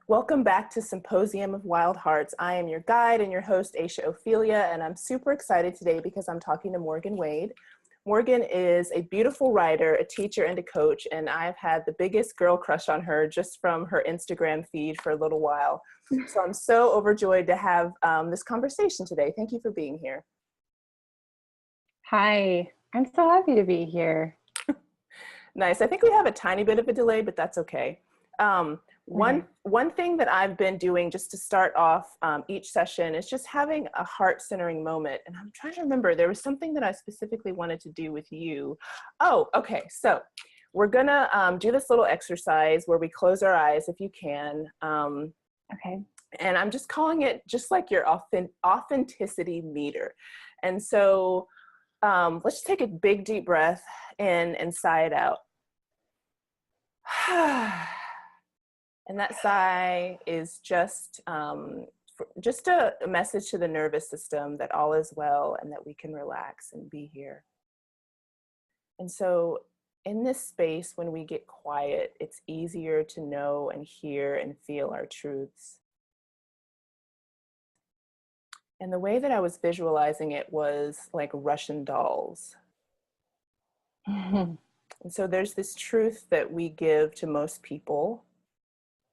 Welcome back to Symposium of Wild Hearts. I am your guide and your host, Aisha Ophelia, and I'm super excited today because I'm talking to Morgan Wade. Morgan is a beautiful writer, a teacher, and a coach, and I've had the biggest girl crush on her just from her Instagram feed for a little while. So I'm so overjoyed to have this conversation today. Thank you for being here. Hi, I'm so happy to be here. Nice. I think we have a tiny bit of a delay, but that's okay. One thing that I've been doing just to start off each session is just having a heart-centering moment. And I'm trying to remember, there was something that I specifically wanted to do with you. Oh, okay. So we're gonna do this little exercise where we close our eyes if you can. Okay. And I'm just calling it just like your authenticity meter. And so let's take a big deep breath in and sigh it out. And that sigh is just a message to the nervous system that all is well and that we can relax and be here. And so in this space, when we get quiet, it's easier to know and hear and feel our truths. And the way that I was visualizing it was like Russian dolls. And so there's this truth that we give to most people,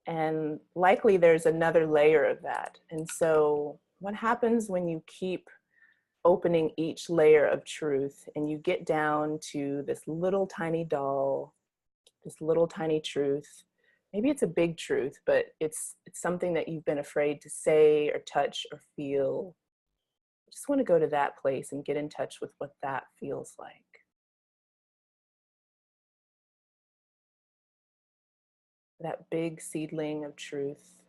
and likely there's another layer of that. And so what happens when you keep opening each layer of truth and you get down to this little tiny doll, this little tiny truth? Maybe it's a big truth, but it's something that you've been afraid to say or touch or feel. I just want to go to that place and get in touch with what that feels like. That big seedling of truth.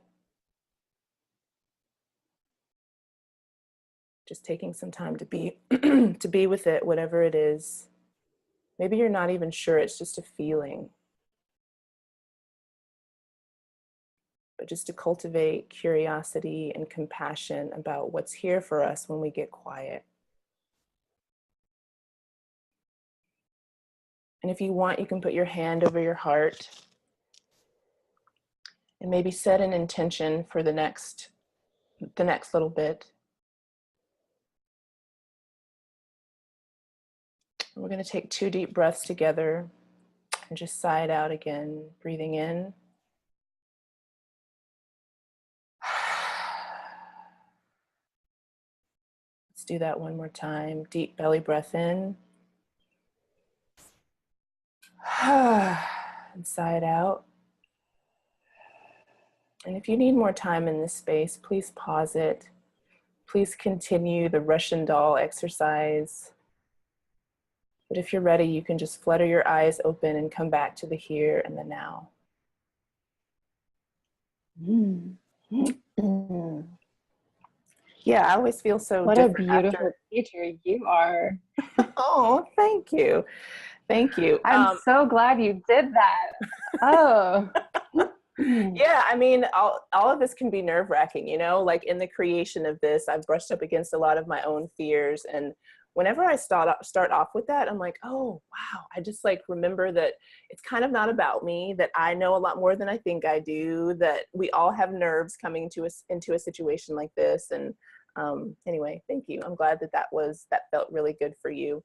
Just taking some time to be to be with it, whatever it is. Maybe you're not even sure, it's just a feeling. But just to cultivate curiosity and compassion about what's here for us when we get quiet. And if you want, you can put your hand over your heart and maybe set an intention for the next little bit. We're going to take 2 deep breaths together and just sigh it out again, breathing in. Let's do that one more time. Deep belly breath in. And sigh it out. And if you need more time in this space, please pause it. Please continue the Russian doll exercise. But if you're ready, you can just flutter your eyes open and come back to the here and the now. Yeah, I always feel so What a different beautiful teacher you are. Oh, thank you. Thank you. I'm so glad you did that. Oh. Yeah, I mean, all of this can be nerve-wracking, you know, like in the creation of this, I've brushed up against a lot of my own fears. And whenever I start off with that, I'm like, oh, wow. I just like remember that it's kind of not about me, that I know a lot more than I think I do, that we all have nerves coming to us into a situation like this. And anyway, thank you. I'm glad that felt really good for you.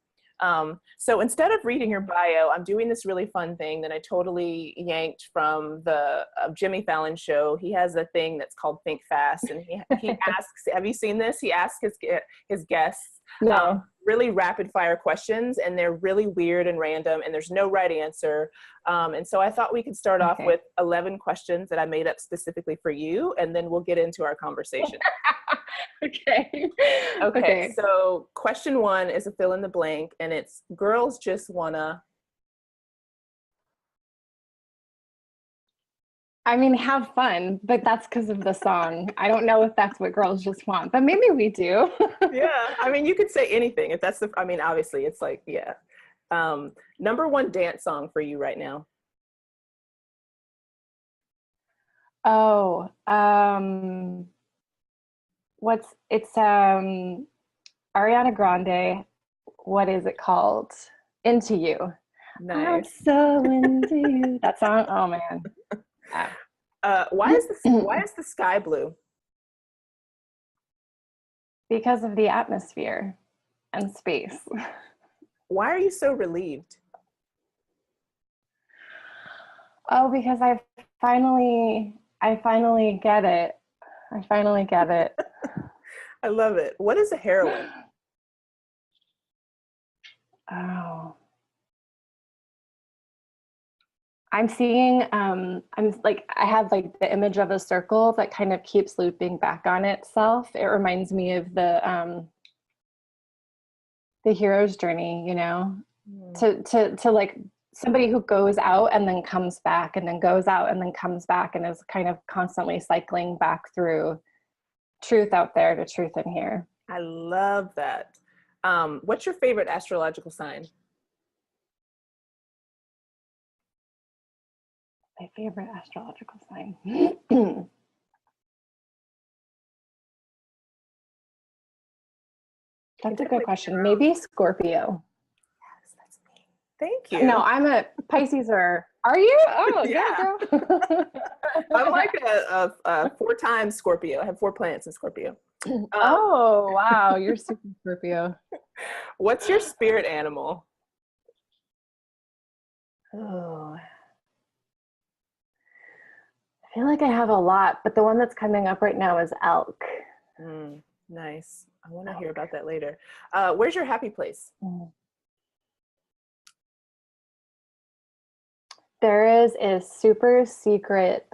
So instead of reading your bio, I'm doing this really fun thing that I totally yanked from the Jimmy Fallon show. He has a thing that's called Think Fast, and he asks, have you seen this? He asks his guests No. really rapid fire questions, and they're really weird and random, and there's no right answer. And so I thought we could start off with 11 questions that I made up specifically for you, and then we'll get into our conversation. Okay. So question 1 is a fill in the blank, and it's girls just wanna. I mean, have fun, but that's because of the song. I don't know if that's what girls just want, but maybe we do. Yeah, I mean, you could say anything. If that's I mean, obviously it's like, yeah. Number 1 dance song for you right now. Oh, it's Ariana Grande. What is it called? Into You. Nice. I'm so into you. That song. Oh man. Yeah. Why is the sky blue? Because of the atmosphere and space. Why are you so relieved? Oh, because I finally get it. I finally get it. I love it. What is a heroine? Oh, I'm like, I have like the image of a circle that kind of keeps looping back on itself. It reminds me of the hero's journey, you know, Hmm. to like somebody who goes out and then comes back and then goes out and then comes back and is kind of constantly cycling back through truth out there to truth in here. I love that. What's your favorite astrological sign? My favorite astrological sign. It can That's a good definitely be question. your own. Maybe Scorpio. Yes, that's me. Thank No, you. I'm a Pisces. Or are you? Oh yeah, Yeah, girl. I'm like a four times Scorpio. I have four planets in Scorpio. Um, Oh wow, you're super Scorpio. what's your spirit animal? Oh, I feel like I have a lot, but the one that's coming up right now is elk. Mm, nice. I want to hear Elk. about that later. Where's your happy place? Mm. There is a super secret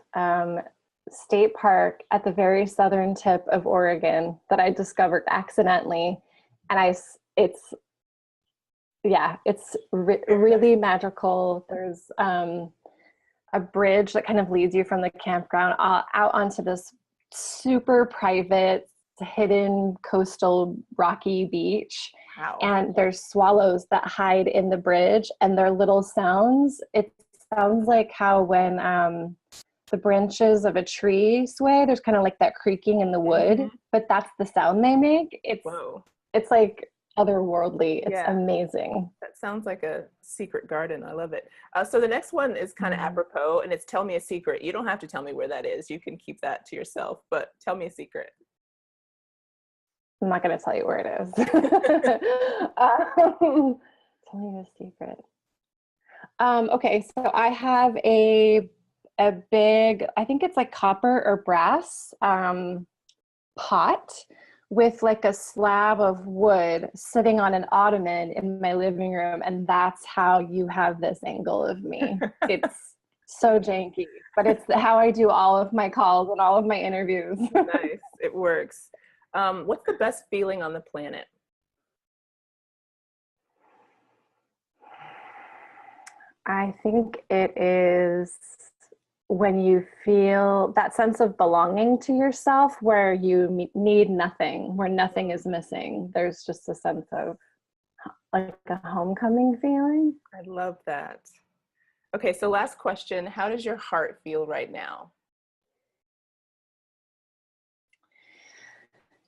state park at the very southern tip of Oregon that I discovered accidentally, and it's yeah, it's Very nice. really magical. There's a bridge that kind of leads you from the campground out onto this super private, hidden coastal rocky beach. Wow. And there's swallows that hide in the bridge, and their little sounds. It sounds like how when the branches of a tree sway, there's kind of like that creaking in the wood, Hmm. but that's the sound they make. Whoa. It's like otherworldly. It's Yeah. amazing. That sounds like a secret garden. I love it. So the next one is kind of Mm. apropos, and it's tell me a secret. You don't have to tell me where that is. You can keep that to yourself, but tell me a secret. I'm not going to tell you where it is. Tell me the secret. Okay, so I have a big, I think it's like copper or brass pot with like a slab of wood sitting on an ottoman in my living room, and that's how you have this angle of me. It's so janky, but it's how I do all of my calls and all of my interviews. Nice. It works. What's the best feeling on the planet? I think it is when you feel that sense of belonging to yourself, where you need nothing, where nothing is missing. There's just a sense of like a homecoming feeling. I love that. Okay, so last question. How does your heart feel right now?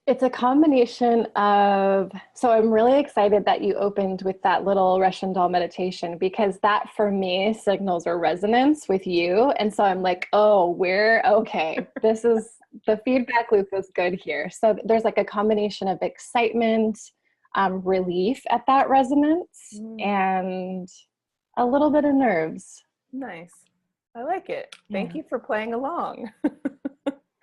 It's a combination of, so I'm really excited that you opened with that little Russian doll meditation, because that for me signals a resonance with you. And so I'm like, oh, we're okay. This is the feedback loop is good here. So there's like a combination of excitement, relief at that resonance, Mm, and a little bit of nerves. nice. I like it. Thank Yeah. you for playing along.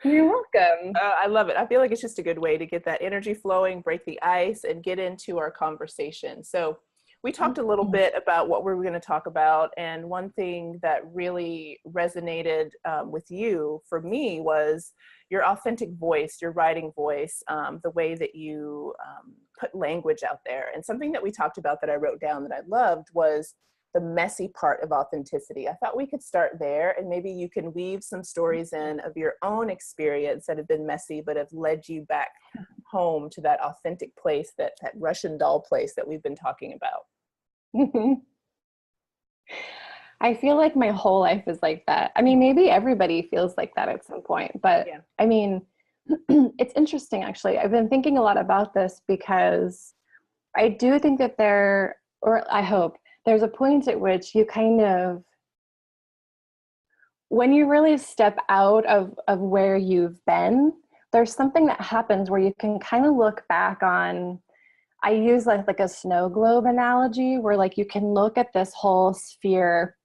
You're welcome. I love it. I feel like it's just a good way to get that energy flowing, break the ice, and get into our conversation. So, we talked a little bit about what we were going to talk about. And one thing that really resonated with you for me was your authentic voice, your writing voice, the way that you put language out there. And something that we talked about that I wrote down that I loved was the messy part of authenticity. I thought we could start there, and maybe you can weave some stories in of your own experience that have been messy but have led you back home to that authentic place, that Russian doll place that we've been talking about. I feel like my whole life is like that. I mean, maybe everybody feels like that at some point, but Yeah. I mean, it's interesting actually. I've been thinking a lot about this because I do think that or I hope there's a point at which you kind of when you really step out of where you've been, there's something that happens where you can kind of look back on, I use like a snow globe analogy, where like you can look at this whole sphere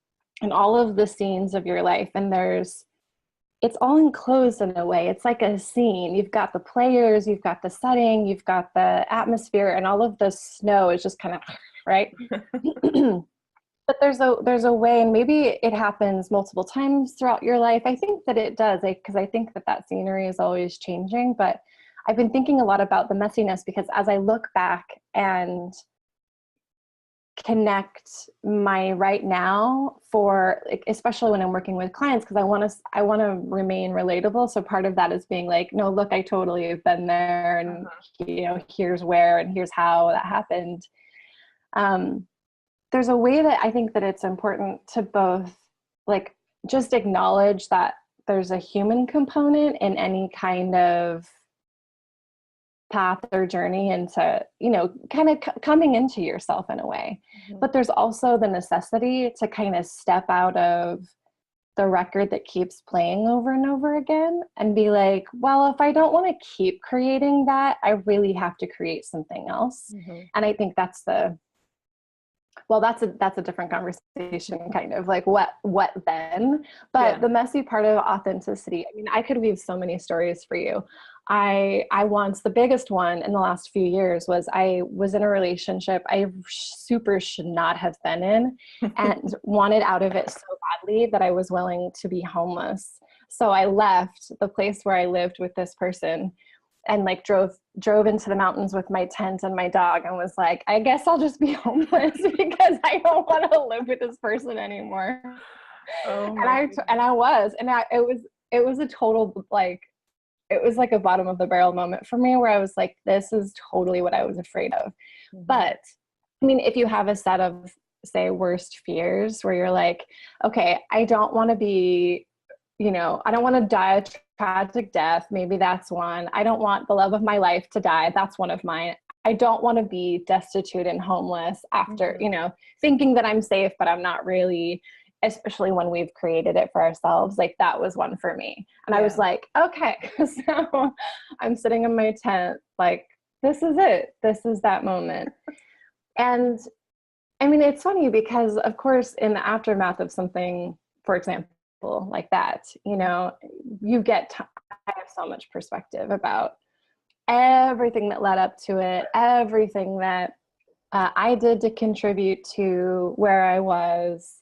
and all of the scenes of your life, and it's all enclosed in a way. It's like a scene. You've got the players, you've got the setting, you've got the atmosphere, and all of the snow is just kind of right. But there's a way, and maybe it happens multiple times throughout your life. I think that it does, because I think that scenery is always changing. But I've been thinking a lot about the messiness, because as I look back and connect my right now, for like, especially when I'm working with clients, because I want to remain relatable. So part of that is being like, no, look, I totally have been there, and here's where and here's how that happened. There's a way that I think that it's important to both like just acknowledge that there's a human component in any kind of path or journey into, kind of coming into yourself in a way. Mm-hmm. But there's also the necessity to kind of step out of the record that keeps playing over and over again and be like, well, if I don't want to keep creating that, I really have to create something else. Mm-hmm. And I think that's a different conversation, kind of like what then. But the messy part of authenticity, I mean, I could weave so many stories for you. I once, the biggest one in the last few years, was I was in a relationship I super should not have been in, and wanted out of it so badly that I was willing to be homeless. So I left the place where I lived with this person and like drove into the mountains with my tent and my dog, and was like, I guess I'll just be homeless because I don't want to live with this person anymore. Oh, it was a total, like, it was like a bottom of the barrel moment for me, where I was like, this is totally what I was afraid of. Mm-hmm. But I mean, if you have a set of, say, worst fears where you're like, okay, I don't want to be, I don't want to die a tragic death. Maybe that's one. I don't want the love of my life to die. That's one of mine. I don't want to be destitute and homeless after, mm-hmm. Thinking that I'm safe, but I'm not really, especially when we've created it for ourselves. Like, that was one for me. And I was like, okay, so I'm sitting in my tent, like, this is it. This is that moment. And I mean, it's funny because, of course, in the aftermath of something, for example, like that, you get I have so much perspective about everything that led up to it, everything that I did to contribute to where I was.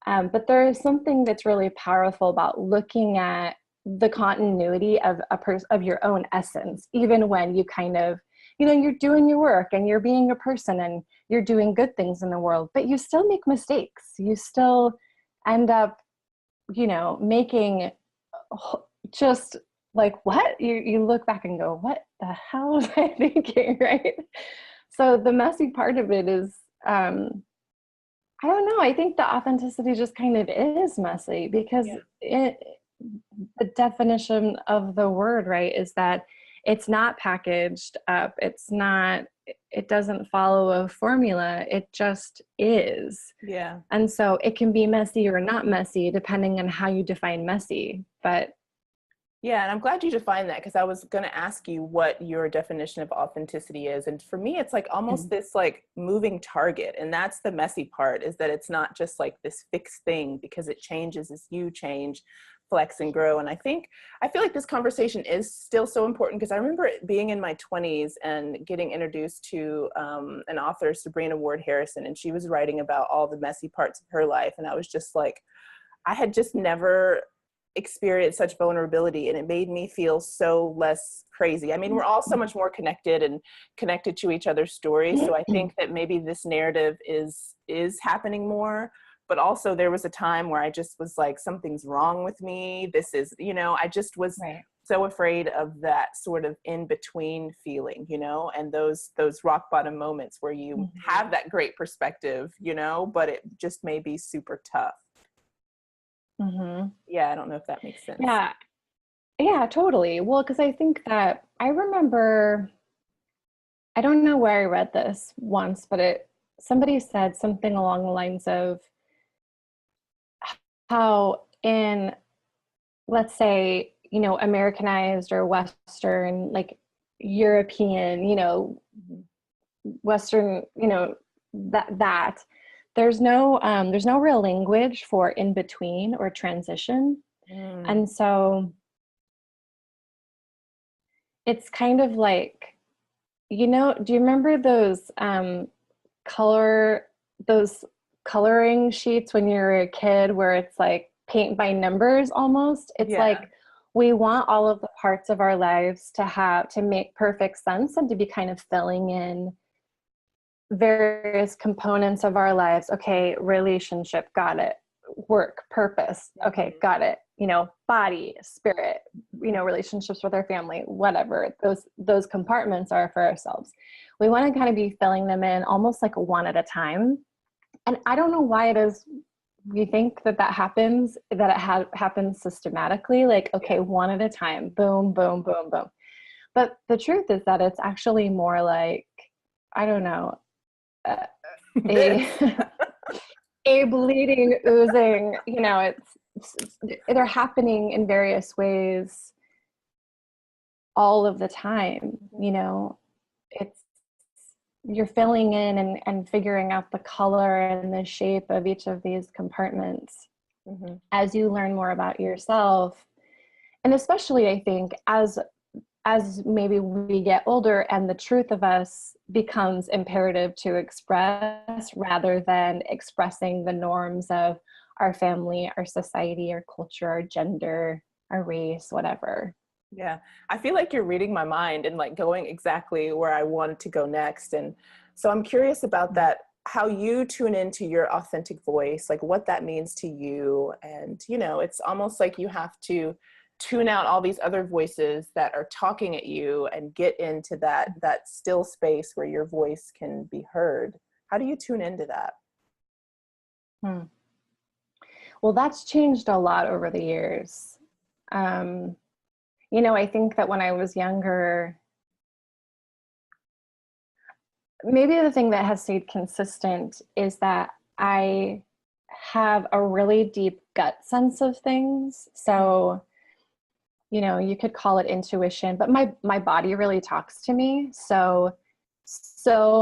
But there is something that's really powerful about looking at the continuity of of your own essence, even when you kind of, you're doing your work and you're being a person and you're doing good things in the world, but you still make mistakes. You still end up, making just like, what? You look back and go, what the hell was I thinking, right? So the messy part of it is, I don't know. I think the authenticity just kind of is messy, because the definition of the word, right, is that it's not packaged up. It doesn't follow a formula. It just is. Yeah. And so it can be messy or not messy, depending on how you define messy. But yeah, and I'm glad you defined that, because I was going to ask you what your definition of authenticity is. And for me, it's like almost this like moving target. And that's the messy part, is that it's not just like this fixed thing, because it changes as you change, flex and grow. And I feel like this conversation is still so important, because I remember being in my 20s and getting introduced to an author, Sabrina Ward Harrison, and she was writing about all the messy parts of her life. And I was just like, I had just never experienced such vulnerability, and it made me feel so less crazy. I mean, we're all so much more connected to each other's stories. So I think that maybe this narrative is happening more. But also there was a time where I just was like, something's wrong with me. This is, I just was so afraid of that sort of in between feeling, and those rock bottom moments where you have that great perspective, but it just may be super tough. Mm-hmm. Yeah, I don't know if that makes sense. Yeah, totally. Well, because I think that I remember, I don't know where I read this once, but somebody said something along the lines of how in, let's say, you know, Americanized or Western, like European, you know, Western, you know, that there's no real language for in between or transition. Mm. And so it's kind of like, you know, do you remember those color those coloring sheets when you were a kid where it's like paint by numbers almost? It's Yeah. like we want all of the parts of our lives to make perfect sense and to be kind of filling in various components of our lives. Okay, relationship, got it. Work, purpose, okay, Mhm. got it. You know, body, spirit, you know, relationships with our family, whatever those compartments are for ourselves. We want to kind of be filling them in almost like one at a time. And I don't know why it is we think that happens, that happens systematically, like, okay, Yeah. one at a time, boom, boom, boom, boom. But the truth is that it's actually more like, I don't know, uh, This. a a bleeding, oozing, you know, they're happening in various ways all of the time, you know. It's you're filling in and figuring out the color and the shape of each of these compartments Mm-hmm. as you learn more about yourself. And especially I think as maybe we get older and the truth of us becomes imperative to express rather than expressing the norms of our family, our society, our culture, our gender, our race, whatever. Yeah, I feel like you're reading my mind and like going exactly where I wanted to go next. And so I'm curious about that, how you tune into your authentic voice, like what that means to you. And, you know, it's almost like you have to tune out all these other voices that are talking at you and get into that still space where your voice can be heard. How do you tune into that? Hmm. Well, that's changed a lot over the years. Um, you know, I think that when I was younger, maybe the thing that has stayed consistent is that I have a really deep gut sense of things. So, you know, you could call it intuition, but my body really talks to me. So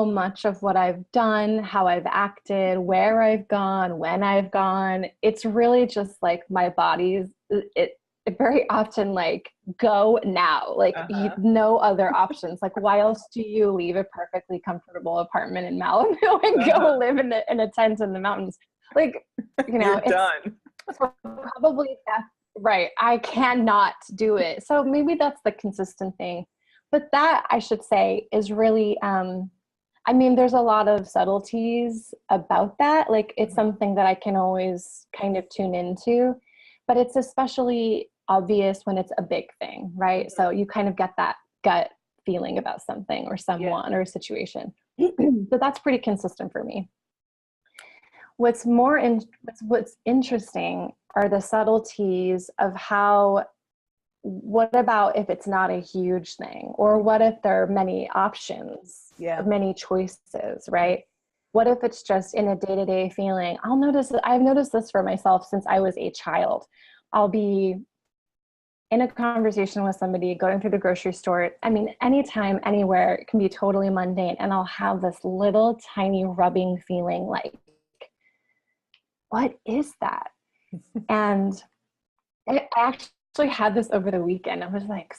much of what I've done, how I've acted, where I've gone, when I've gone, it's really just like my body's it very often like go now, like Uh-huh. no other options. Like why else do you leave a perfectly comfortable apartment in Malibu and Uh-huh. go live in a tent in the mountains? Like, you know, You're it's done. so probably that's right. I cannot do it. So maybe that's the consistent thing. But that I should say is really, I mean, there's a lot of subtleties about that. Like it's Mhm. something that I can always kind of tune into, but it's especially obvious when it's a big thing, right? So Mhm. you kind of get that gut feeling about something or Yeah. someone or a situation. But that's pretty consistent for me. What's interesting are the subtleties of how, what about if it's not a huge thing, or what if there are many options, Yeah. many choices, right? What if it's just in a day-to-day feeling? I've noticed this for myself since I was a child. I'll be in a conversation with somebody going through the grocery store. I mean, anytime, anywhere, it can be totally mundane, and I'll have this little tiny rubbing feeling like, what is that? And I actually had this over the weekend. I was like,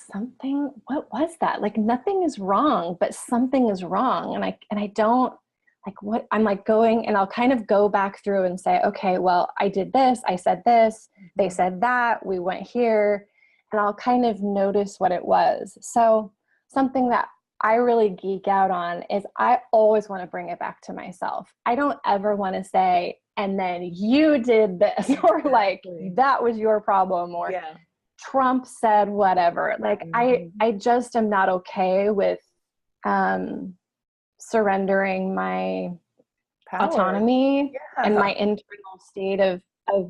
what was that? Like nothing is wrong, but something is wrong. And I don't like what I'm like going, and I'll kind of go back through and say, okay, well, I did this, I said this, they Mhm. said that, we went here, and I'll kind of notice what it was. So something that I really geek out on is I always want to bring it back to myself. I don't ever want to say, and then you did this, or like Exactly. that was your problem, or Yeah. Trump said whatever. Like Mhm. I just am not okay with um surrendering my Power. autonomy and Yeah. my internal state of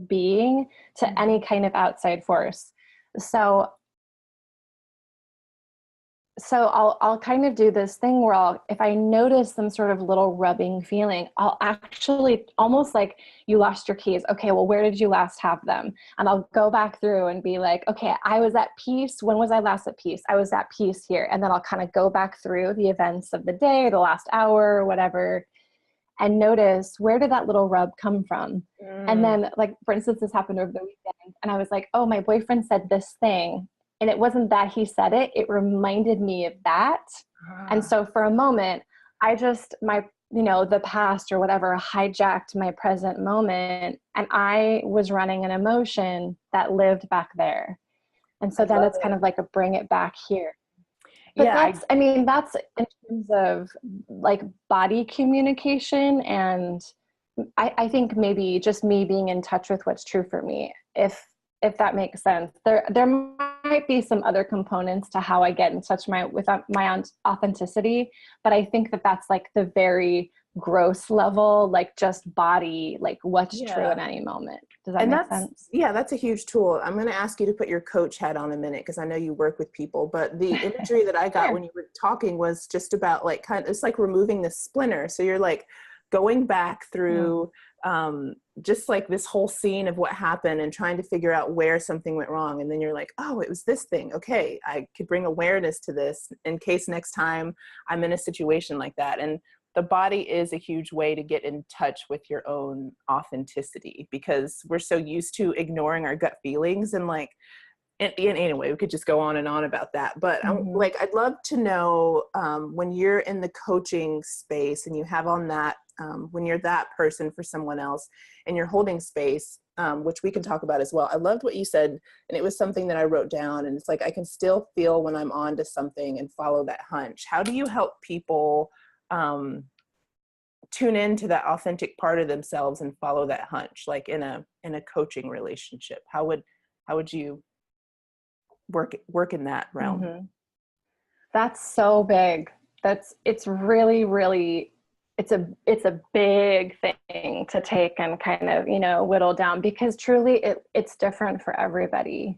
being to any Mhm. kind of outside force. So so I'll kind of do this thing where if I notice some sort of little rubbing feeling, I'll actually almost like you lost your keys. Okay, well, where did you last have them? And I'll go back through and be like, okay, I was at peace. When was I last at peace? I was at peace here. And then I'll kind of go back through the events of the day, the last hour, or whatever, and notice, where did that little rub come from? And then, like, for instance, this happened over the weekend, and I was like, oh, my boyfriend said this thing. And it wasn't that he said it, it reminded me of that. And so for a moment, I just, the past or whatever hijacked my present moment, and I was running an emotion that lived back there. And so then it's kind of like a bring it back here. But that's in terms of like body communication. And I think maybe just me being in touch with what's true for me, if that makes sense. There might be some other components to how I get in touch with my own authenticity, but I think that's like the very gross level, like just body, like what's true at any moment. Does that make sense? Yeah, that's a huge tool. I'm going to ask you to put your coach hat on a minute, because I know you work with people, but the imagery that I got when you were talking was just about like it's like removing the splinter. So you're like going back through just like this whole scene of what happened and trying to figure out where something went wrong. And then you're like, oh, it was this thing. Okay, I could bring awareness to this in case next time I'm in a situation like that. And the body is a huge way to get in touch with your own authenticity, because we're so used to ignoring our gut feelings. And like, and anyway, we could just go on and on about that. But I'd love to know when you're in the coaching space and you have on that, when you're that person for someone else and you're holding space, which we can talk about as well. I loved what you said, and it was something that I wrote down, and it's like, I can still feel when I'm on to something and follow that hunch. How do you help people tune into that authentic part of themselves and follow that hunch, like in a coaching relationship? How would you work in that realm? That's so big. It's really, really, it's a big thing to take and kind of, whittle down, because truly it's different for everybody.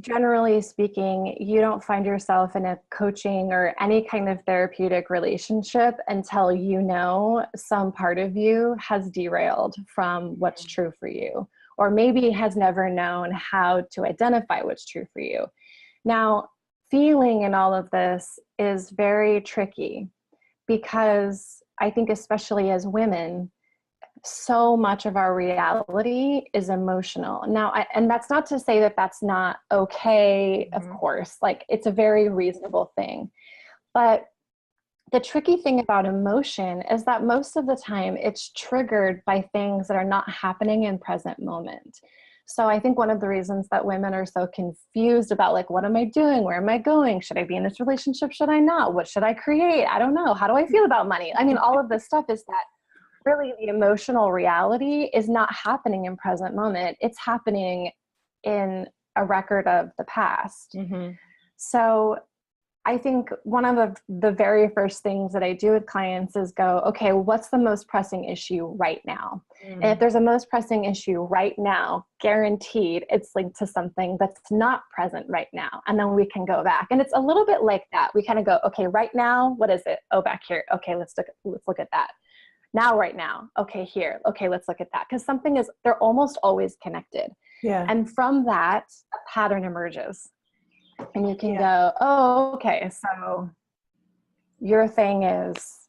Generally speaking, you don't find yourself in a coaching or any kind of therapeutic relationship until some part of you has derailed from what's true for you, or maybe has never known how to identify what's true for you. Now, feeling in all of this is very tricky, because I think especially as women, so much of our reality is emotional. Now, and that's not to say that that's not okay, of course, like it's a very reasonable thing. But the tricky thing about emotion is that most of the time it's triggered by things that are not happening in present moment. So I think one of the reasons that women are so confused about like, what am I doing? Where am I going? Should I be in this relationship? Should I not? What should I create? I don't know. How do I feel about money? All of this stuff is that really the emotional reality is not happening in present moment. It's happening in a record of the past. So I think one of the very first things that I do with clients is go, okay, what's the most pressing issue right now? And if there's a most pressing issue right now, guaranteed it's linked to something that's not present right now. And then we can go back. And it's a little bit like that. We kind of go, okay, right now, what is it? Oh, back here. Okay, let's look at that. Now, right now. Okay, here. Okay, let's look at that. Because they're almost always connected. Yeah. And from that, a pattern emerges. And you can go, oh, okay, so your thing is,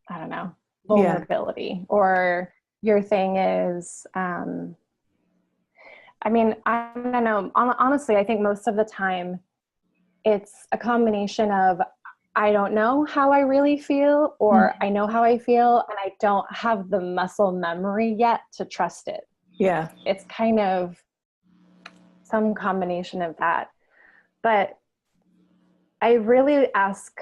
I don't know, vulnerability. Or your thing is, I don't know. Honestly, I think most of the time it's a combination of, I don't know how I really feel, or I know how I feel, and I don't have the muscle memory yet to trust it. Yeah. It's kind of some combination of that. But I really ask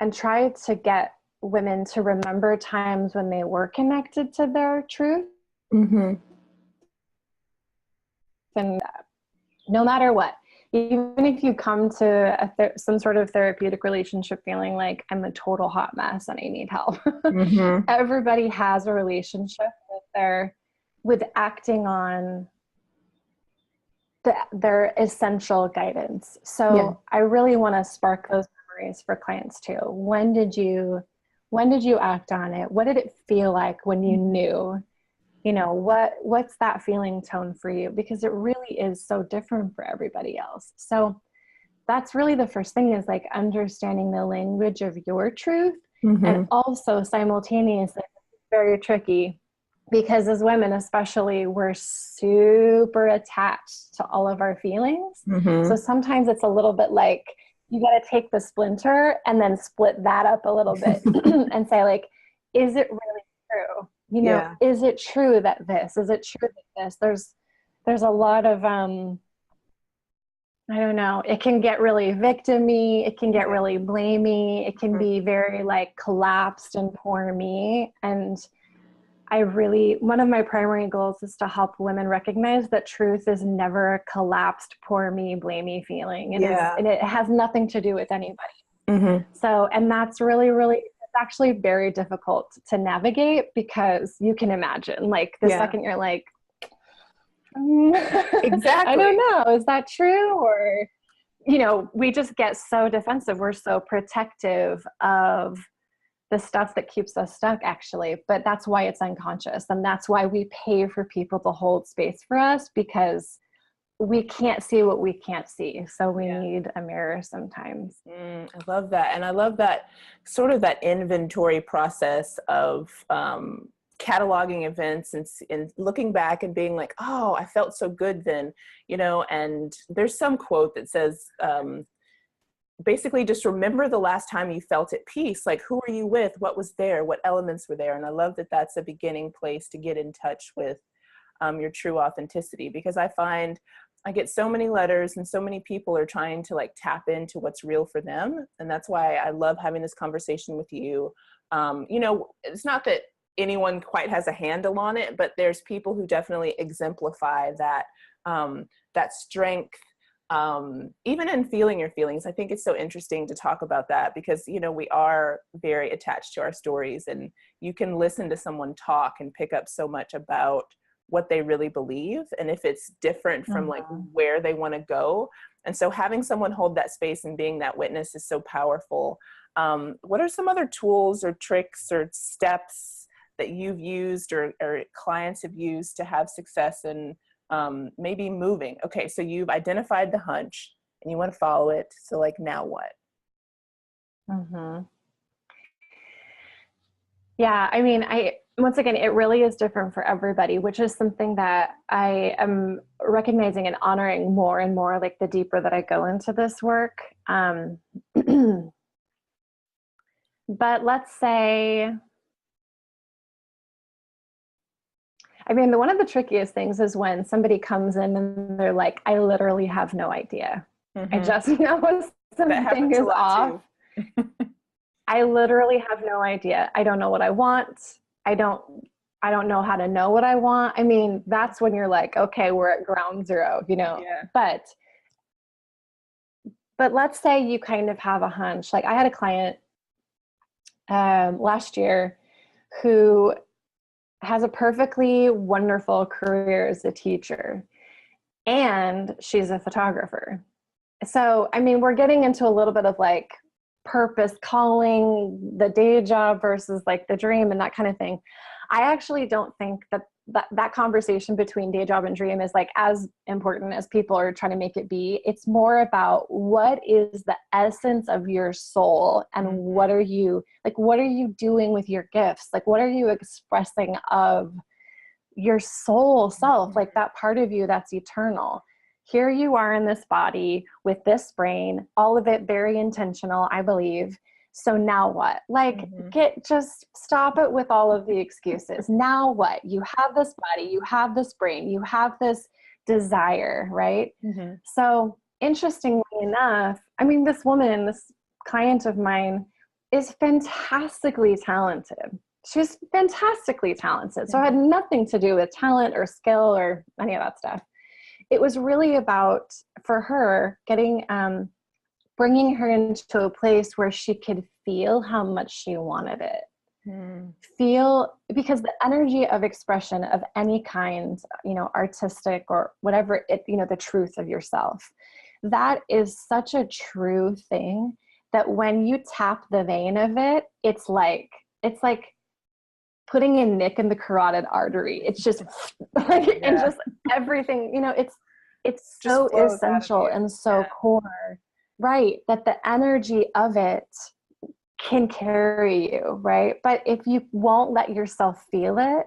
and try to get women to remember times when they were connected to their truth. And no matter what, even if you come to some sort of therapeutic relationship feeling like I'm a total hot mess and I need help, everybody has a relationship with acting on they're essential guidance. Yeah. So I really want to spark those memories for clients too. When did you act on it? What did it feel like when you knew? You know, what's that feeling tone for you? Because it really is so different for everybody else. So that's really the first thing, is like understanding the language of your truth. And Mm-hmm. also simultaneously, very tricky, because as women especially, we're super attached to all of our feelings. So Mm-hmm. sometimes it's a little bit like, you got to take the splinter and then split that up a little bit and say, like, is it really true? You know, Yeah. is it true that this, is it true that this? There's a lot of I don't know, it can get really victim-y, it can get Yeah. really blamey, it can Mhm. be very like collapsed and poor me. And one of my primary goals is to help women recognize that truth is never a collapsed, poor me, blamey feeling. It is, Yeah. and it has nothing to do with anybody. Mm-hmm. So, and that's really, really, it's actually very difficult to navigate, because you can imagine, like, the Yeah. second you're like, I don't Exactly. know, is that true? Or, you know, we just get so defensive. We're so protective of the stuff that keeps us stuck, actually. But that's why it's unconscious. And that's why we pay for people to hold space for us, because we can't see what we can't see. So we Yeah. need a mirror sometimes. I love that. And I love that sort of that inventory process of cataloging events and looking back and being like, oh, I felt so good then, you know. And there's some quote that says, basically just remember the last time you felt at peace. Like, who are you with? What was there? What elements were there? And I love that that's a beginning place to get in touch with your true authenticity, because I find I get so many letters and so many people are trying to like tap into what's real for them. And that's why I love having this conversation with you. You know, it's not that anyone quite has a handle on it, but there's people who definitely exemplify that, that strength, even in feeling your feelings. I think it's so interesting to talk about that, because, you know, we are very attached to our stories, and you can listen to someone talk and pick up so much about what they really believe, and if it's different from like where they want to go. And so having someone hold that space and being that witness is so powerful. What are some other tools or tricks or steps that you've used, or clients have used to have success in maybe moving? Okay, so you've identified the hunch and you want to follow it. So like, now what? Mm-hmm. Yeah, I mean, once again, it really is different for everybody, which is something that I am recognizing and honoring more and more, like the deeper that I go into this work. But let's say, I mean, one of the trickiest things is when somebody comes in and they're like, I literally have no idea. I Mm-hmm. just know That something happens a is lot off. too. I literally have no idea. I don't know what I want. I don't I don't know how to know what I want. I mean, that's when you're like, okay, we're at ground zero, you know. Yeah. But let's say you kind of have a hunch. Like, I had a client last year who has a perfectly wonderful career as a teacher, and she's a photographer. So, I mean, we're getting into a little bit of like purpose calling, the day job versus like the dream and that kind of thing. I actually don't think that conversation between day job and dream is like as important as people are trying to make it be. It's more about what is the essence of your soul, and what are you doing with your gifts? Like, what are you expressing of your soul self, like that part of you that's eternal? Here you are in this body with this brain, all of it very intentional, I believe. So now what? Like, just stop it with all of the excuses. Now what? You have this body, you have this brain, you have this desire, right? Mm-hmm. So interestingly enough, I mean, this woman, this client of mine, is fantastically talented. She's fantastically talented. So it had nothing to do with talent or skill or any of that stuff. It was really about, for her, bringing her into a place where she could feel how much she wanted it. Feel, because the energy of expression of any kind, artistic or whatever it, the truth of yourself, that is such a true thing that when you tap the vein of it, it's like putting a nick in the carotid artery. It's just like, and just everything, it's so essential and so core, right? That the energy of it can carry you, right? But if you won't let yourself feel it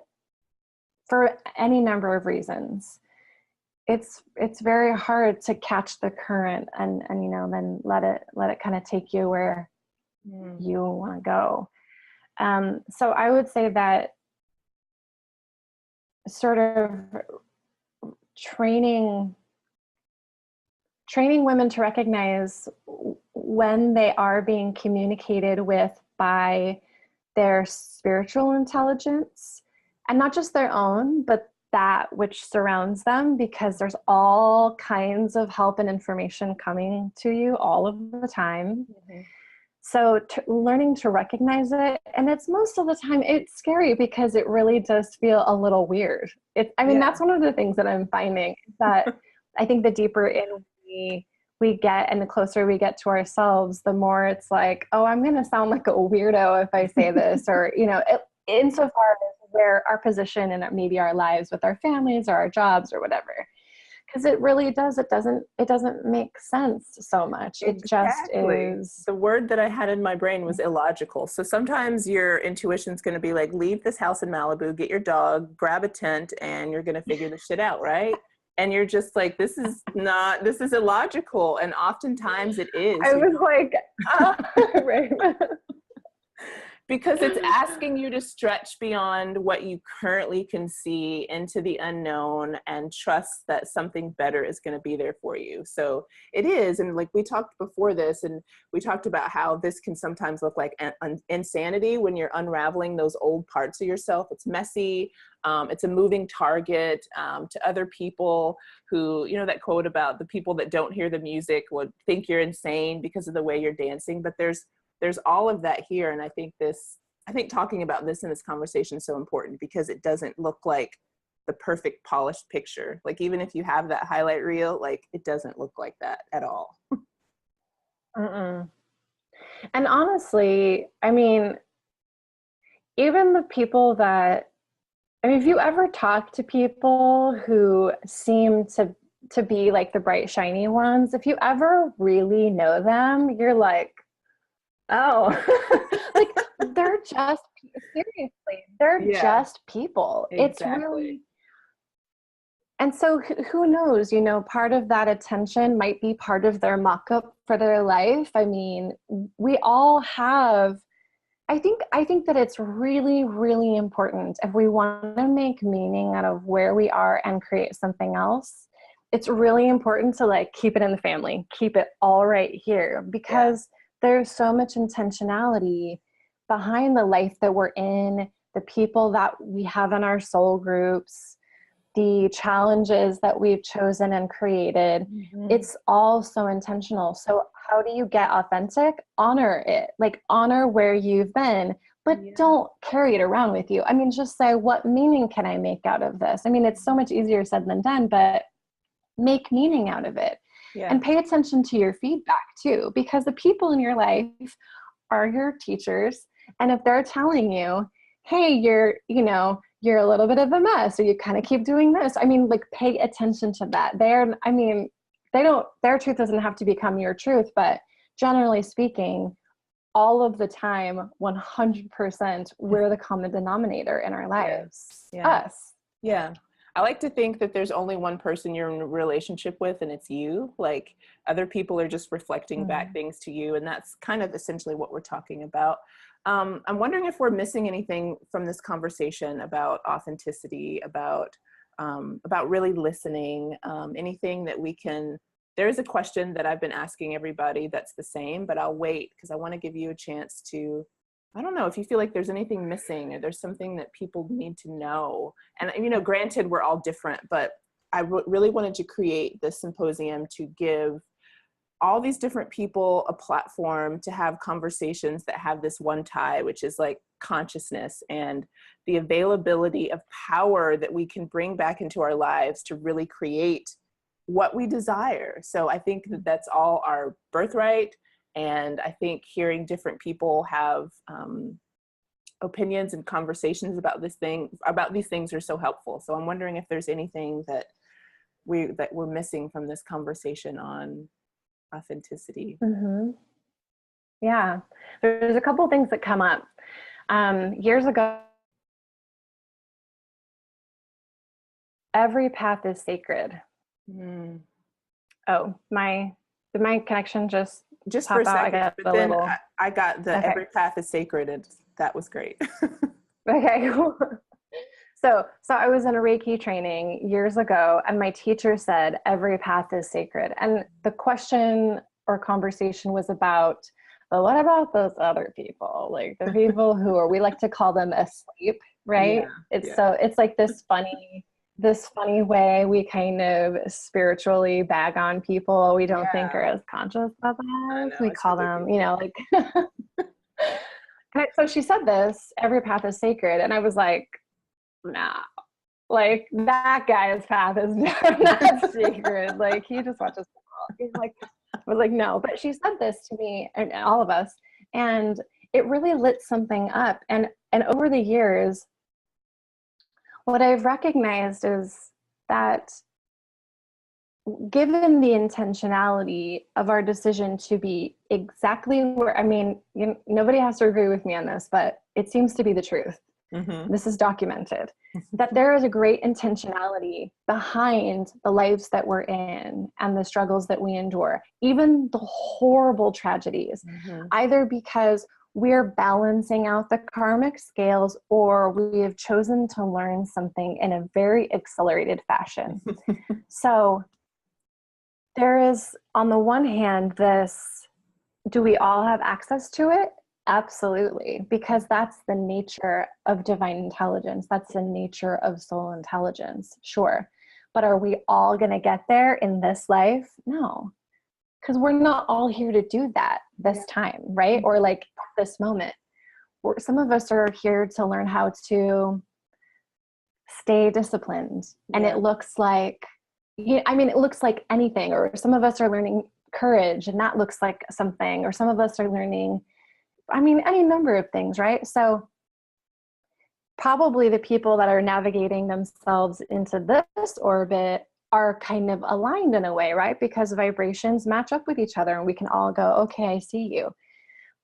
for any number of reasons, it's very hard to catch the current and then let it kind of take you where you want to go. So I would say that sort of training women to recognize when they are being communicated with by their spiritual intelligence, and not just their own, but that which surrounds them, because there's all kinds of help and information coming to you all of the time. So learning to recognize it, and it's most of the time it's scary because it really does feel a little weird. That's one of the things that I'm finding, that I think the deeper in we get and the closer we get to ourselves, the more it's like, oh, I'm going to sound like a weirdo if I say this, or, insofar as where our position and maybe our lives with our families or our jobs or whatever. Because it really does. It doesn't make sense so much. It just is. The word that I had in my brain was illogical. So sometimes your intuition's going to be like, leave this house in Malibu, get your dog, grab a tent, and you're going to figure this shit out, right? And you're just like, this is illogical. And oftentimes it is. I was like, right. Because it's asking you to stretch beyond what you currently can see into the unknown and trust that something better is going to be there for you. So it is. And like we talked before this, and we talked about how this can sometimes look like insanity when you're unraveling those old parts of yourself. It's messy. It's a moving target to other people who, that quote about the people that don't hear the music would think you're insane because of the way you're dancing. But there's all of that here. And I think talking about this in this conversation is so important, because it doesn't look like the perfect polished picture. Like, even if you have that highlight reel, like, it doesn't look like that at all. And honestly, even the people that, if you ever talk to people who seem to be like the bright, shiny ones, if you ever really know them, you're like, oh, like, they're just, seriously, they're just people. Exactly. It's really, and so who knows, part of that attention might be part of their mock-up for their life. We all have, I think that it's really, really important, if we want to make meaning out of where we are and create something else, it's really important to like keep it in the family, keep it all right here, because there's so much intentionality behind the life that we're in, the people that we have in our soul groups, the challenges that we've chosen and created. It's all so intentional. So how do you get authentic? Honor it, like honor where you've been, but don't carry it around with you. Just say, what meaning can I make out of this? It's so much easier said than done, but make meaning out of it. And pay attention to your feedback too, because the people in your life are your teachers. And if they're telling you, hey, you're a little bit of a mess, or you kind of keep doing this, pay attention to that. Their truth doesn't have to become your truth, but generally speaking, all of the time, 100%, we're the common denominator in our lives. Us. Yeah. I like to think that there's only one person you're in a relationship with, and it's you. Like, other people are just reflecting back things to you. And that's kind of essentially what we're talking about. I'm wondering if we're missing anything from this conversation about authenticity, about really listening, anything that we can. There is a question that I've been asking everybody that's the same, but I'll wait because I want to give you a chance to, I don't know if you feel like there's anything missing or there's something that people need to know. And, granted, we're all different, but I really wanted to create this symposium to give all these different people a platform to have conversations that have this one tie, which is like consciousness and the availability of power that we can bring back into our lives to really create what we desire. So I think that that's all our birthright. And I think hearing different people have opinions and conversations about these things are so helpful. So I'm wondering if there's anything that we're missing from this conversation on authenticity. Mm-hmm. Yeah, there's a couple things that come up. Years ago, every path is sacred. Mm. Oh, did my connection just for a second, but then little... I got the okay. Every path is sacred, and that was great. Okay, cool. So I was in a Reiki training years ago, and my teacher said, every path is sacred. And the question or conversation was about, well, what about those other people? Like the people who are, we like to call them asleep, right? Yeah. It's like this funny way we kind of spiritually bag on people we don't think are as conscious as us. We call them, like, so she said this, every path is sacred. And I was like, nah, like that guy's path is not sacred. Like he just watches football. He's like, I was like, no, but she said this to me and all of us, and it really lit something up. And over the years, what I've recognized is that given the intentionality of our decision to be exactly where, nobody has to agree with me on this, but it seems to be the truth. Mm-hmm. This is documented, that there is a great intentionality behind the lives that we're in and the struggles that we endure, even the horrible tragedies, either because we're balancing out the karmic scales or we have chosen to learn something in a very accelerated fashion. So there is, on the one hand, this, do we all have access to it? Absolutely, because that's the nature of divine intelligence. That's the nature of soul intelligence, sure. But are we all going to get there in this life? No, because we're not all here to do that this time, right? Or like this moment. Some of us are here to learn how to stay disciplined. And it looks like, it looks like anything. Or some of us are learning courage, and that looks like something. Or some of us are learning, any number of things, right? So probably the people that are navigating themselves into this orbit are kind of aligned in a way, right? Because vibrations match up with each other and we can all go, okay, I see you.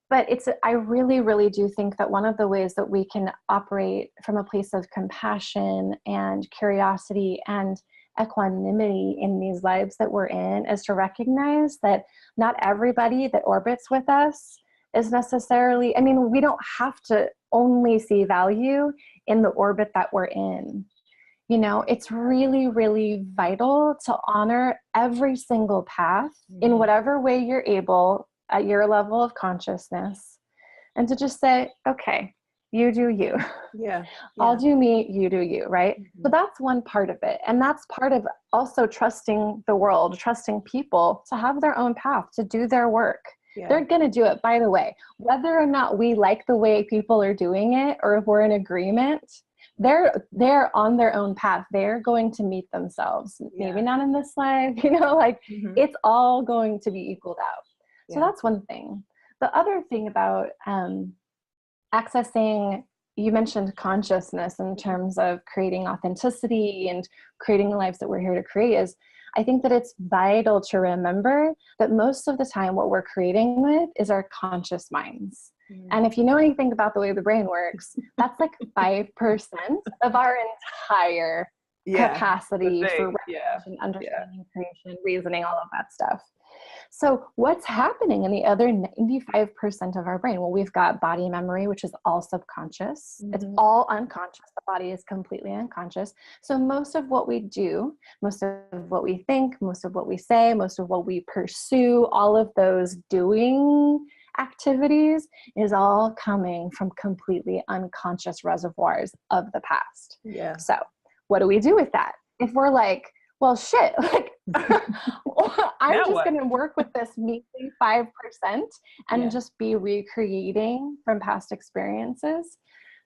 But I really, really do think that one of the ways that we can operate from a place of compassion and curiosity and equanimity in these lives that we're in is to recognize that not everybody that orbits with us is necessarily, we don't have to only see value in the orbit that we're in. It's really, really vital to honor every single path in whatever way you're able at your level of consciousness, and to just say, okay, you do you. Yeah. I'll do me, you do you, right? So that's one part of it. And that's part of also trusting the world, trusting people to have their own path, to do their work. They're going to do it, by the way, whether or not we like the way people are doing it, or if we're in agreement, they're on their own path. They're going to meet themselves. Maybe not in this life, it's all going to be equaled out. So that's one thing. The other thing about accessing, you mentioned consciousness in terms of creating authenticity and creating the lives that we're here to create, is I think that it's vital to remember that most of the time what we're creating with is our conscious minds. And if you know anything about the way the brain works, that's like 5% of our entire capacity for recognition, understanding, creation, reasoning, all of that stuff. So what's happening in the other 95% of our brain? Well, we've got body memory, which is all subconscious. It's all unconscious. The body is completely unconscious. So most of what we do, most of what we think, most of what we say, most of what we pursue, all of those doing activities is all coming from completely unconscious reservoirs of the past. So what do we do with that? If we're like, well, shit, like, I'm Now just what? going to work with this measly 5% and Yeah. just be recreating from past experiences.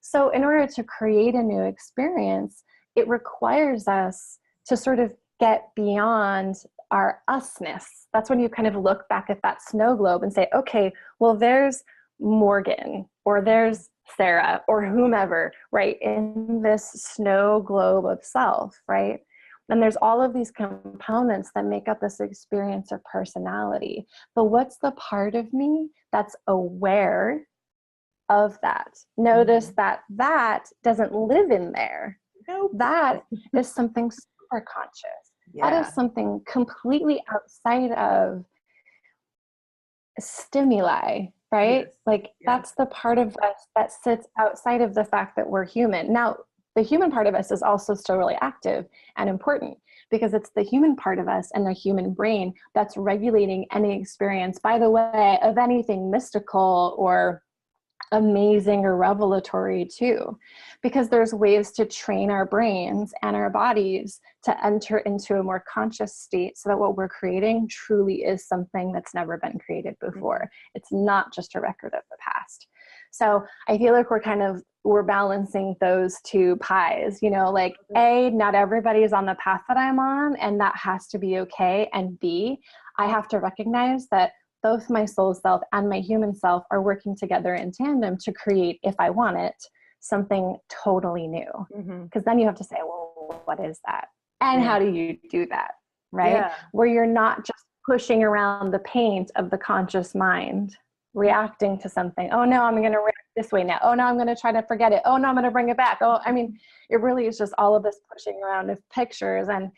So in order to create a new experience, it requires us to sort of get beyond our usness. That's when you kind of look back at that snow globe and say, okay, well, there's Morgan or there's Sarah or whomever, right, in this snow globe of self, right? And there's all of these components that make up this experience of personality. But what's the part of me that's aware of that? Notice that that doesn't live in there. Nope. That is something super conscious. That Yeah. is something completely outside of stimuli, right? Yes. Like Yes. that's the part of us that sits outside of the fact that we're human. Now, the human part of us is also still really active and important because it's the human part of us and the human brain that's regulating any experience, by the way, of anything mystical or amazing or revelatory too, because there's ways to train our brains and our bodies to enter into a more conscious state so that what we're creating truly is something that's never been created before. It's not just a record of the past. So I feel like we're balancing those two pies, you know, like A, not everybody is on the path that I'm on, and that has to be okay. And B, I have to recognize that both my soul self and my human self are working together in tandem to create, if I want it, something totally new. Because then you have to say, well, what is that? And how do you do that? Right? Yeah. Where you're not just pushing around the paint of the conscious mind, reacting to something. Oh no, I'm going to react this way now. Oh no, I'm going to try to forget it. Oh no, I'm going to bring it back. Oh, I mean, it really is just all of this pushing around of pictures and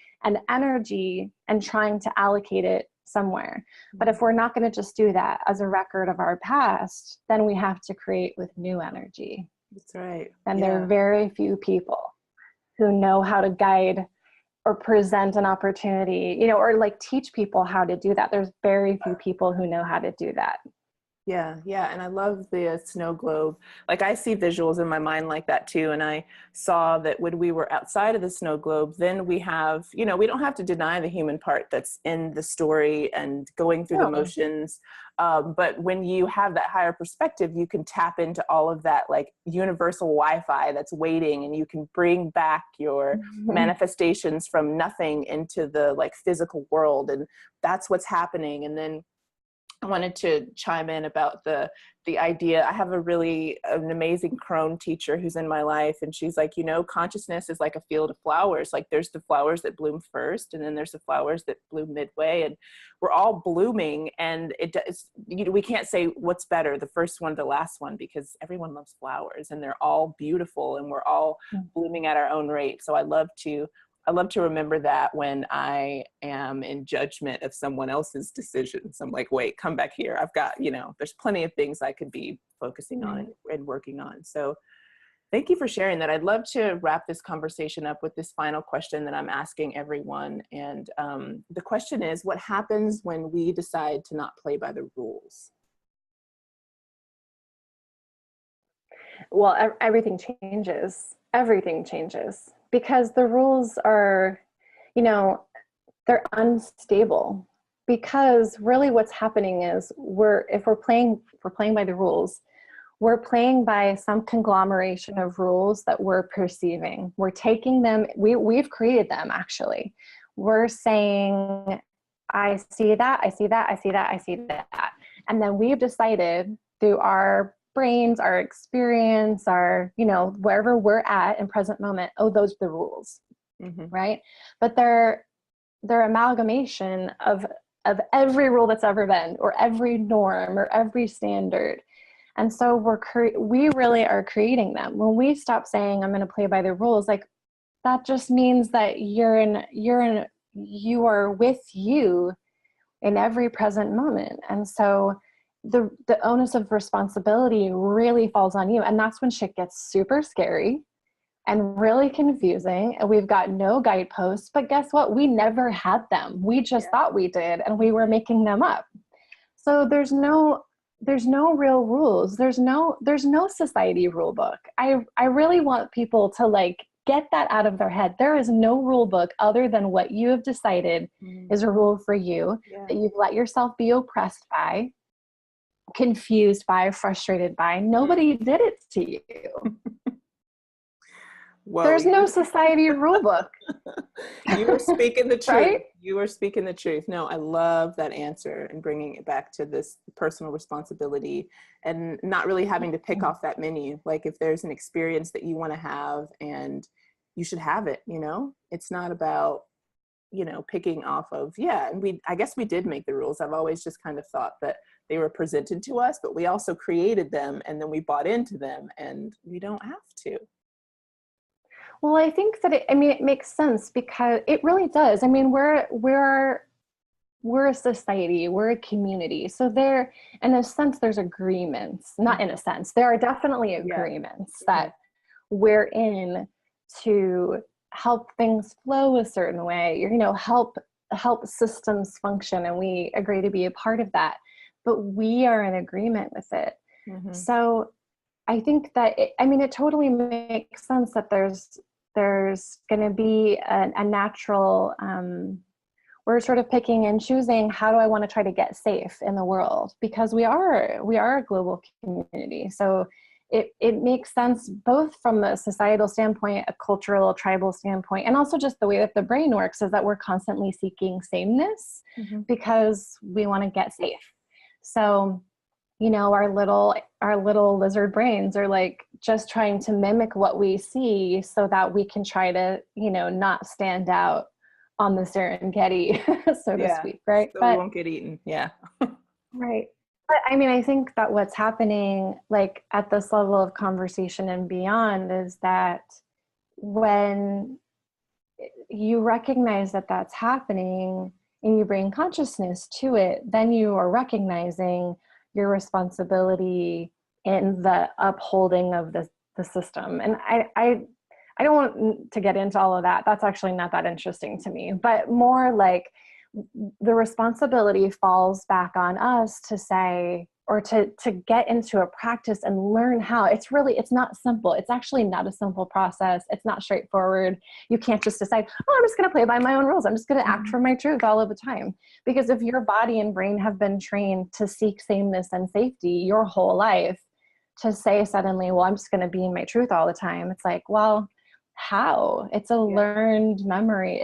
energy and trying to allocate it somewhere. But if we're not going to just do that as a record of our past, then we have to create with new energy. That's right. And there are very few people who know how to guide or present an opportunity, you know, or like teach people how to do that. There's very few people who know how to do that. Yeah, yeah. And I love the snow globe. Like I see visuals in my mind like that too. And I saw that when we were outside of the snow globe, then we have, you know, we don't have to deny the human part that's in the story and going through the motions. But when you have that higher perspective, you can tap into all of that like universal Wi-Fi that's waiting, and you can bring back your manifestations from nothing into the like physical world. And that's what's happening. And then I wanted to chime in about the idea. I have an amazing crone teacher who's in my life, and she's like, you know, consciousness is like a field of flowers. Like there's the flowers that bloom first, and then there's the flowers that bloom midway, and we're all blooming. And it does, you know, we can't say what's better, the first one, the last one, because everyone loves flowers, and they're all beautiful, and we're all blooming at our own rate. So I love to remember that when I am in judgment of someone else's decisions. I'm like, wait, come back here. I've got, you know, there's plenty of things I could be focusing on and working on. So thank you for sharing that. I'd love to wrap this conversation up with this final question that I'm asking everyone. And the question is, what happens when we decide to not play by the rules? Well, everything changes. Everything changes because the rules are, you know, they're unstable. Because really what's happening is if we're playing by the rules, we're playing by some conglomeration of rules that we're perceiving. We're taking them, we've created them actually. We're saying, I see that, I see that, I see that, I see that. And then we've decided through our brains, our experience, our, you know, wherever we're at in present moment, oh, those are the rules, right? But they're amalgamation of every rule that's ever been, or every norm, or every standard. And so we really are creating them. When we stop saying, I'm going to play by the rules, like that just means that you are with you in every present moment. And so the onus of responsibility really falls on you. And that's when shit gets super scary and really confusing. And we've got no guideposts, but guess what? We never had them. We just thought we did, and we were making them up. So there's no real rules. There's no society rule book. I really want people to like get that out of their head. There is no rule book other than what you have decided is a rule for you, that you've let yourself be oppressed by, confused by, frustrated by. Nobody did it to you. Whoa, There's no society rule book. you were speaking the truth. Right? You were speaking the truth. No, I love that answer, and bringing it back to this personal responsibility and not really having to pick off that menu. Like if there's an experience that you want to have, and you should have it, you know, it's not about, you know, picking off of, yeah. And I guess we did make the rules. I've always just kind of thought that they were presented to us, but we also created them, and then we bought into them, and we don't have to. Well, I think that it makes sense, because it really does. I mean, we're a society, we're a community. So there, in a sense, there's agreements, not in a sense, there are definitely agreements that we're in to help things flow a certain way, you know, help systems function. And we agree to be a part of that, but we are in agreement with it. So I think that, it totally makes sense that there's going to be a natural, we're sort of picking and choosing, how do I want to try to get safe in the world? Because we are a global community. So it makes sense both from a societal standpoint, a cultural, tribal standpoint, and also just the way that the brain works is that we're constantly seeking sameness because we want to get safe. So, you know, our little lizard brains are like just trying to mimic what we see so that we can try to, you know, not stand out on the Serengeti, so to speak, right? So we won't get eaten. Yeah. Right. But I think that what's happening, like at this level of conversation and beyond, is that when you recognize that that's happening and you bring consciousness to it, then you are recognizing your responsibility in the upholding of the system. And I don't want to get into all of that. That's actually not that interesting to me, but more like the responsibility falls back on us to say, or to get into a practice and learn how. It's not simple. It's actually not a simple process. It's not straightforward. You can't just decide, oh, I'm just going to play by my own rules. I'm just going to act from my truth all of the time. Because if your body and brain have been trained to seek sameness and safety your whole life, to say suddenly, well, I'm just going to be in my truth all the time. It's like, well, how? It's a learned memory.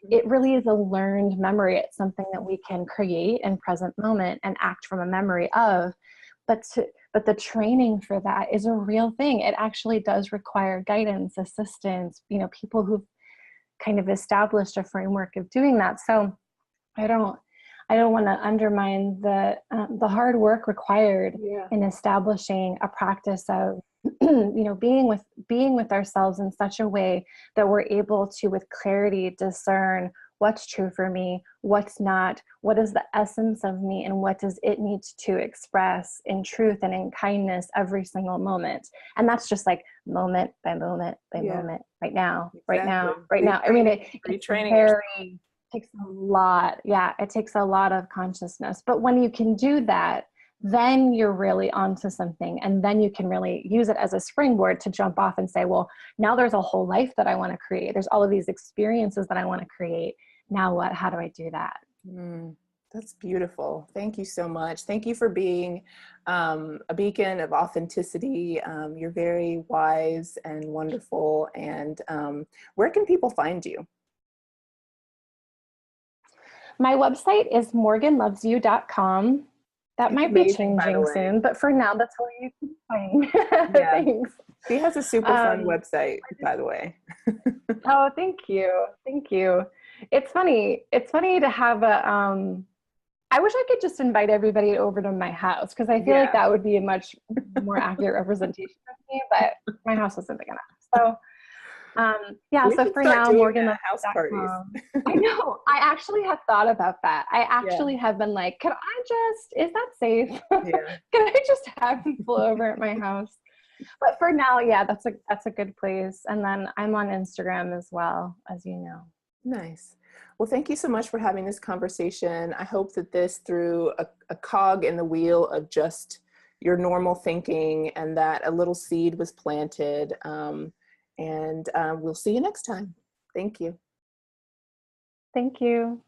It really is a learned memory. It's something that we can create in present moment and act from a memory of, but the training for that is a real thing. It actually does require guidance, assistance, you know, people who've kind of established a framework of doing that. So I don't want to undermine the hard work required in establishing a practice of you know, being with ourselves in such a way that we're able to, with clarity, discern what's true for me, what's not, what is the essence of me, and what does it need to express in truth and in kindness every single moment. And that's just like moment by moment by moment, right now, right now, right now. I mean, it takes a lot. Yeah, it takes a lot of consciousness. But when you can do that, then you're really onto something. And then you can really use it as a springboard to jump off and say, well, now there's a whole life that I want to create. There's all of these experiences that I want to create. Now what? How do I do that? That's beautiful. Thank you so much. Thank you for being a beacon of authenticity. You're very wise and wonderful. And where can people find you? My website is morganlovesyou.com. That might be changing soon, but for now, that's where you can find. Thanks. She has a super fun website, by the way. Oh, thank you. Thank you. It's funny. It's funny to have I wish I could just invite everybody over to my house, because I feel like that would be a much more accurate representation of me, but my house isn't big enough. So so for now, Morgan, house parties. I know. I actually have thought about that. I actually have been like, is that safe? Can I just have people over at my house? But for now, that's a good place. And then I'm on Instagram as well, as you know. Nice. Well, thank you so much for having this conversation. I hope that this threw a cog in the wheel of just your normal thinking, and that a little seed was planted. And we'll see you next time. Thank you. Thank you.